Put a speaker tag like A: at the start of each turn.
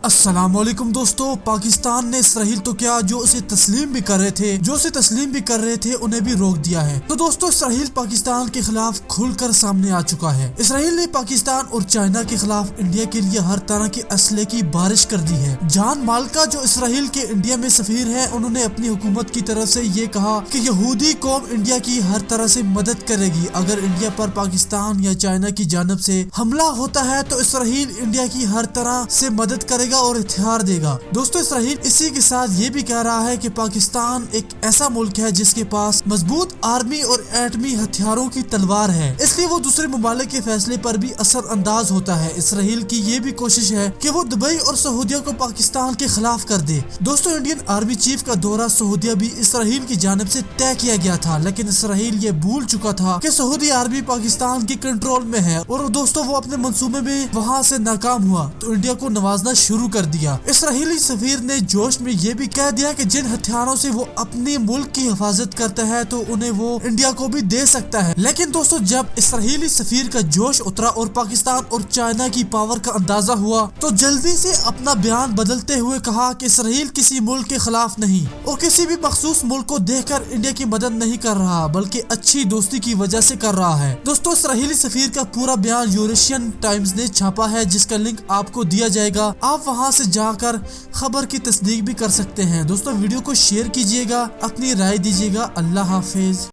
A: अस्सलाम वालेकुम दोस्तों। पाकिस्तान ने इसराइल तो क्या जो उसे तस्लीम भी कर रहे थे उन्हें भी रोक दिया है। तो दोस्तों इसराइल पाकिस्तान के खिलाफ खुलकर सामने आ चुका है। इसराइल ने पाकिस्तान और चाइना के खिलाफ इंडिया के लिए हर तरह के असले की बारिश कर दी है। जॉन माल्का जो इसराइल के इंडिया में सफीर है, उन्होंने अपनी हुकूमत की तरफ से ये कहा कि यहूदी कौम इंडिया की हर तरह से मदद करेगी। अगर इंडिया पर पाकिस्तान या चाइना की जानब से हमला होता है तो इसराइल इंडिया की हर तरह से मदद करेगा और हथियार देगा। दोस्तों इसराइल इसी के साथ ये भी कह रहा है कि पाकिस्तान एक ऐसा मुल्क है जिसके पास मजबूत आर्मी और एटमी हथियारों की तलवार है, इसलिए वो दूसरे मुमालिक के फैसले पर भी असर अंदाज होता है। इसराइल की ये भी कोशिश है कि वो दुबई और सऊदीया को पाकिस्तान के खिलाफ कर दे। दोस्तों इंडियन आर्मी चीफ का दौरा सऊदीया भी इसराइल की जानब से तय किया गया था, लेकिन इसराइल ये भूल चुका था कि सऊदी आर्मी पाकिस्तान के कंट्रोल में है और दोस्तों वो अपने मंसूबे में वहाँ से नाकाम हुआ तो इंडिया को नवाजना शुरू कर दिया। इसराइली सफीर ने जोश में ये भी कह दिया कि जिन हथियारों से वो अपने मुल्क की हिफाजत करता है तो उन्हें वो इंडिया को भी दे सकता है। लेकिन दोस्तों जब इसराइली सफीर का जोश उतरा और पाकिस्तान और चाइना की पावर का अंदाजा हुआ तो जल्दी से अपना बयान बदलते हुए कहा कि इसराइल किसी मुल्क के खिलाफ नहीं और किसी भी मखसूस मुल्क को देखकर इंडिया की मदद नहीं कर रहा, बल्कि अच्छी दोस्ती की वजह से कर रहा है। दोस्तों इसराइली सफीर का पूरा बयान यूरेशियन टाइम्स ने छापा है, जिसका लिंक आपको दिया जाएगा। आप वहां से जाकर खबर की तस्दीक भी कर सकते हैं। दोस्तों वीडियो को शेयर कीजिएगा, अपनी राय दीजिएगा। अल्लाह हाफिज।